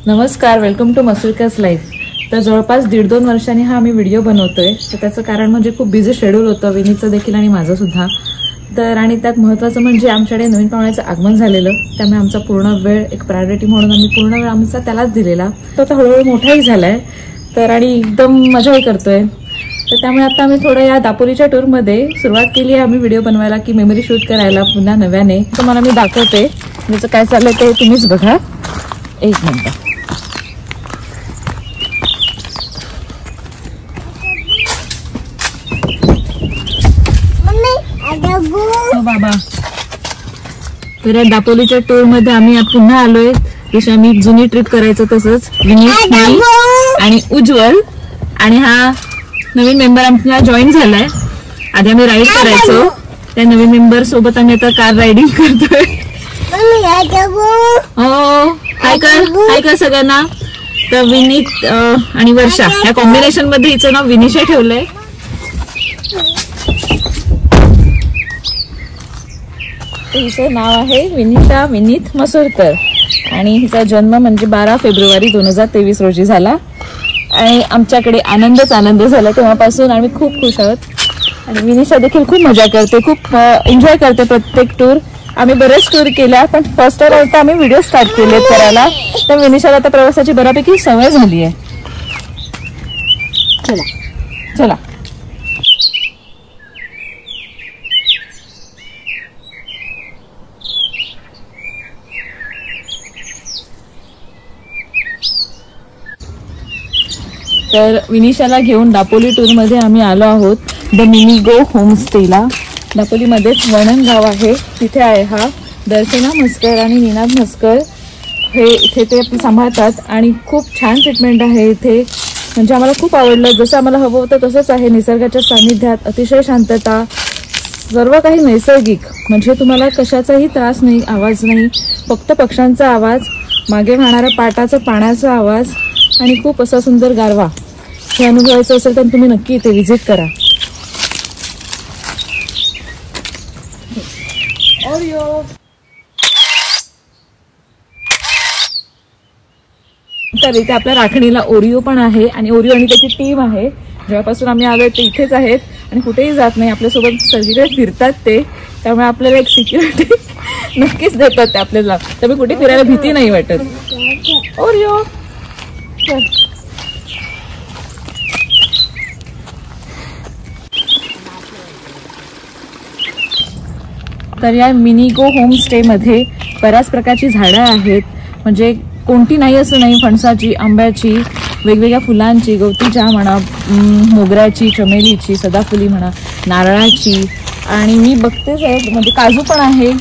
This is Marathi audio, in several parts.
नमस्कार, वेलकम टू मसूरकास लाईफ. तर जवळपास 1.5-2 वर्षांनी हा आम्ही व्हिडिओ बनवतोय. तर त्याचं कारण म्हणजे खूप बिझी शेड्यूल होतं, विनीचं देखील आणि माझं सुद्धा. तर आणि त्यात महत्त्वाचं म्हणजे आमच्याकडे नवीन पाहुण्याचं आगमन झालेलं, त्यामुळे आमचा पूर्ण वेळ एक प्रायोरिटी म्हणून आम्ही पूर्ण वेळ आमचा त्यालाच दिलेला. तो आता हळूहळू मोठाही झालाय तर आणि एकदम मजाही करतोय. तर त्यामुळे आता आम्ही थोडं या दापोलीच्या टूरमध्ये सुरुवात केली आहे आम्ही व्हिडिओ बनवायला की मेमरी शूट करायला पुन्हा नव्याने. तुम्हाला मी दाखवते त्याचं काय चाललंय ते तुम्हीच बघा. एक मिनिट. बाबा, तर या दापोलीच्या टूर मध्ये आम्ही पुन्हा आलोय. जशी आम्ही जुनी ट्रिप करायचं तसंच विनीत आणि उज्ज्वल आणि हा नवीन मेंबर आमचा जॉईन झालाय. आधी आम्ही राईड करायचो, त्या नवीन मेंबर सोबत आम्ही आता कार रायडिंग करतोय. हो, हाय कर सगळ्यांना. तर विनीत आणि वर्षा या कॉम्बिनेशन मध्ये हिचं नाव विनिशा ठेवलंय. हिचं नाव आहे विनिशा विनीत मसूरकर आणि हिचा जन्म म्हणजे 12 फेब्रुवारी 2023 रोजी झाला. आणि आमच्याकडे आनंद झाला तेव्हापासून. आम्ही खूप खुश आहोत आणि विनिशा देखील खूप मजा करते, खूप एन्जॉय करते प्रत्येक टूर. आम्ही बरेच टूर केल्या, पण फर्स्ट टाइम आता आम्ही व्हिडिओ स्टार्ट केले करायला. तर विनिशाला आता प्रवासाची बऱ्यापैकी सवय झाली आहे. चला तर विनिशाला घेऊन दापोली टूरमध्ये आम्ही आलो आहोत द मिनीगो होमस्टेला. दापोलीमध्येच वणन गाव आहे, तिथे आहे हा दर्शना म्हस्कर आणि निनाद म्हस्कर हे इथे ते सांभाळतात आणि खूप छान ट्रीटमेंट आहे इथे. म्हणजे आम्हाला खूप आवडलं, जसं आम्हाला हवं होतं तसंच आहे. निसर्गाच्या सानिध्यात अतिशय शांतता, सर्व काही नैसर्गिक, म्हणजे तुम्हाला कशाचाही त्रास नाही, आवाज नाही, फक्त पक्ष्यांचा आवाज, मागे वाहणारा पाटाचा पाण्याचा आवाज आणि खूप असा सुंदर गारवा. हे अनुभवायचं असेल तर तुम्ही नक्की इथे व्हिजिट करा. तर इथे आपल्या राखणीला ओरिओ पण आहे आणि ओरिओ आणि त्याची टीम आहे. जेव्हापासून आम्ही आलोय ते इथेच आहेत आणि कुठेही जात नाही, आपल्यासोबत सगळीकडे फिरतात ते. त्यामुळे आपल्याला एक सिक्युरिटी नक्कीच देतात ते आपल्याला, त्यामुळे कुठे फिरायला भीती नाही वाटत. ओरिओ तर या मिनीगो होमस्टेमध्ये बऱ्याच प्रकारची झाडं आहेत, म्हणजे कोणती नाही असं नाही. फणसाची, आंब्याची, वेगवेगळ्या फुलांची, गवतीच्या म्हणा, मोगऱ्याची, चमेलीची, सदाफुली म्हणा, नारळाची आणि मी बघतेच आहे म्हणजे काजू पण आहे.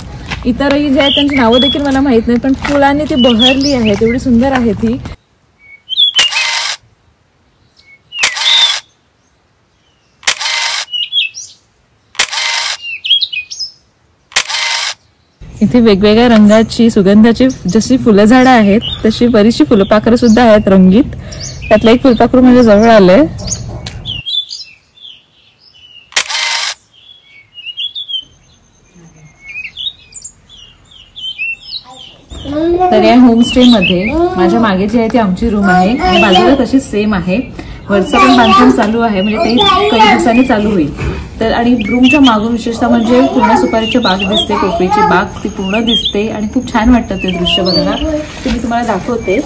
इतरही जे आहेत त्यांची नावं देखील मला माहीत नाहीत, पण फुलांनी ती बहरली आहेत, एवढी सुंदर आहे ती. इथे वेगवेगळ्या रंगाची सुगंधाची जशी फुलं झाडं आहेत तशी बरीचशी फुलपाखरं सुद्धा आहेत रंगीत. त्यातलं एक फुलपाखरू म्हणजे जवळ आलंय. तर या होमस्टे मध्ये माझ्या मागे जी आहे ती आमची रूम आहे आणि बाजूला तशीच सेम आहे. वरचं पण बांधकाम चालू आहे, म्हणजे ते काही दिवसांनी चालू होईल. तर आणि रूमच्या मागून विशेषतः म्हणजे पूर्ण सुपारीची बाग दिसते, कोकळीची बाग ती पूर्ण दिसते आणि खूप छान वाटतं ते दृश्य बघायला. ते मी तुम्हाला दाखवते.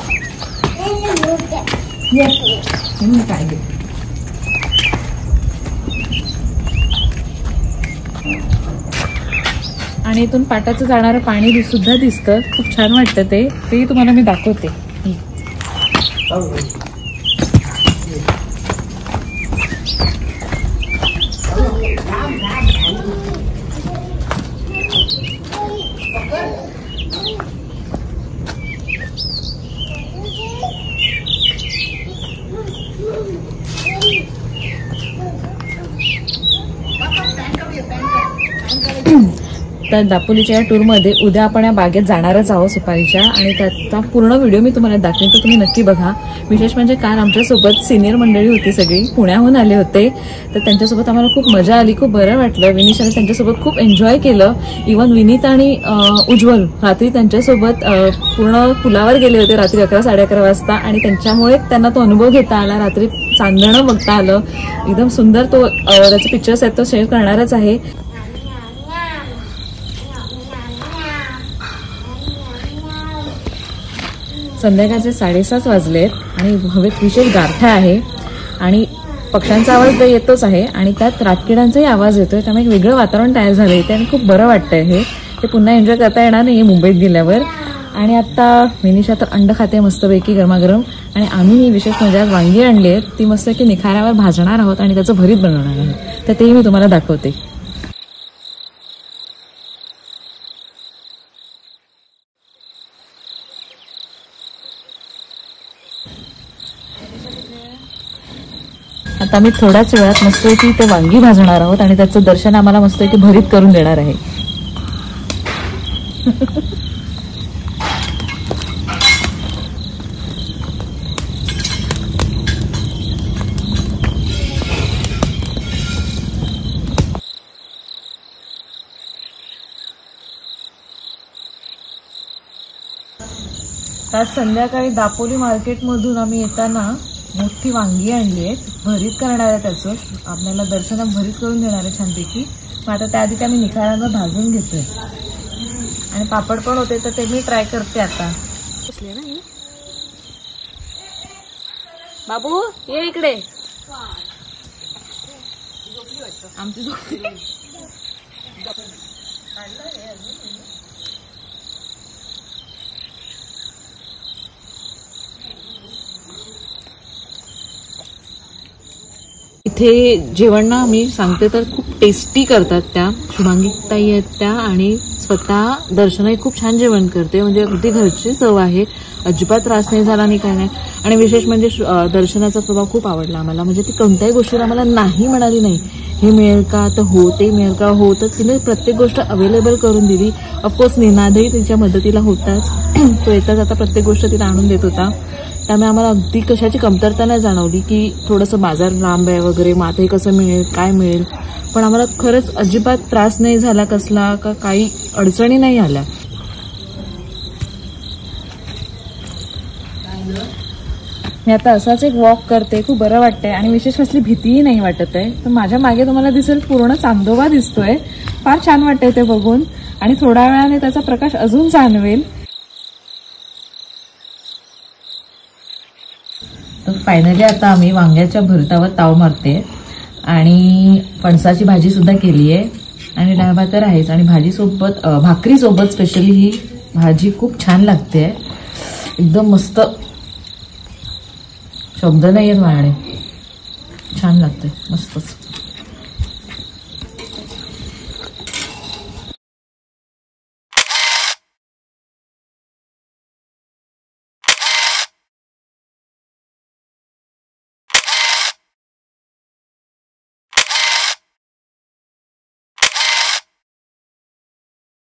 आणि इथून पाटाचं जाणारं पाणी सुद्धा दिसतं, खूप छान वाटतं ते तुम्हाला मी दाखवते. आता दापोलीच्या या टूरमध्ये उद्या आपण या बागेत जाणारच आहोत सुपारीच्या, आणि त्याचा पूर्ण व्हिडिओ मी तुम्हाला दाखवेन, तर तुम्ही नक्की बघा. विशेष म्हणजे काल आमच्यासोबत सिनियर मंडळी होती, सगळी पुण्याहून आले होते, तर त्यांच्यासोबत आम्हाला खूप मजा आली, खूप बरं वाटलं. विनिशाने त्यांच्यासोबत खूप एन्जॉय केलं. इव्हन विनीत आणि उज्ज्वल रात्री त्यांच्यासोबत पूर्ण पुलावर गेले होते रात्री 11-11:30 वाजता, आणि त्यांच्यामुळे त्यांना तो अनुभव घेता आला, रात्री चांदणं बघता आलं. एकदम सुंदर तो त्याचे पिक्चर्स आहेत, तो शेअर करणारच आहे. संध्याकाळचे 6:30 वाजलेत आणि हवेत विशेष गारठा आहे आणि पक्ष्यांचा आवाज तर येतोच आहे आणि त्यात रातकिड्यांचाही आवाज येतोय, त्यामुळे एक वेगळं वातावरण तयार झालं इथे आणि खूप बरं वाटतंय. हे ते पुन्हा एन्जॉय करता येणार नाही मुंबईत गेल्यावर. आणि आता विनिशा तर अंड खाते मस्तपैकी गरमागरम, आणि आम्ही ही विशेष म्हणजे आज वांगी आणली आहेत, ती मस्तपैकी निखाऱ्यावर भाजणार आहोत आणि त्याचं भरीत बनवणार आहोत, तर तेही मी तुम्हाला दाखवते. आता मी थोड्याच वेळात मस्तपैकी ते वांगी भाजणार आहोत आणि त्याचं दर्शन आम्हाला मस्तपैकी भरीत करून देणार आहे. आज संध्याकाळी दापोली मार्केटमधून आम्ही येताना मोठी वांगी आणली आहेत, भरीत करणार आहे, त्याचं आपल्याला दर्शनात भरीत करून देणार आहे छानपैकी. मग आता त्याआधी आम्ही निखाऱ्यांवर भाजून घेतोय आणि पापड पण होते, तर ते मी ट्राय करते आता. बाबू ये इकडे, आमची इथे जेवण ना मी सांगते तर खूप टेस्टी करतात त्या शुभांगी ताई आहेत त्या, आणि स्वतः दर्शनाही खूप छान जेवण करते, म्हणजे अगदी घरची चव आहे, अजिबात त्रास नाही झाला आणि काय नाही. आणि विशेष म्हणजे दर्शनाचा स्वभाव खूप आवडला आम्हाला, म्हणजे ती कोणत्याही गोष्टीला आम्हाला नाही म्हणाली नाही, हे मिळेल का तर हो, ते मिळेल का हो, तर तिने प्रत्येक गोष्ट अवेलेबल करून दिली. ऑफकोर्स निनादही तिच्या मदतीला होताच, तो येताच आता प्रत्येक गोष्ट तिला आणून देत होता, त्यामुळे आम्हाला अगदी कशाची कमतरता नाही जाणवली की थोडंसं बाजार लांब आहे वगैरे, मग आता हे कसं मिळेल काय मिळेल, पण आम्हाला खरंच अजिबात त्रास नाही झाला कसला, का काही अडचणी नाही आल्या. मी आता असाच एक वॉक करते, खूप बरं वाटतंय आणि विशेष कसली भीतीही नाही वाटत आहे. तर माझ्या मागे तुम्हाला दिसेल पूर्ण चांदोबा दिसतोय, फार छान वाटतंय ते बघून, आणि थोड्या वेळाने त्याचा प्रकाश अजून जाणवेल. तर फायनली आता आम्ही वांग्याच्या भरतावर ताव मारते आणि फणसाची भाजी सुद्धा केली आहे आणि डाळ भात तर आहेच, आणि भाजीसोबत भाकरीसोबत स्पेशली ही भाजी खूप छान लागते, एकदम मस्त, शब्द नाही आहेत माझ्याकडे, छान लागते मस्तच.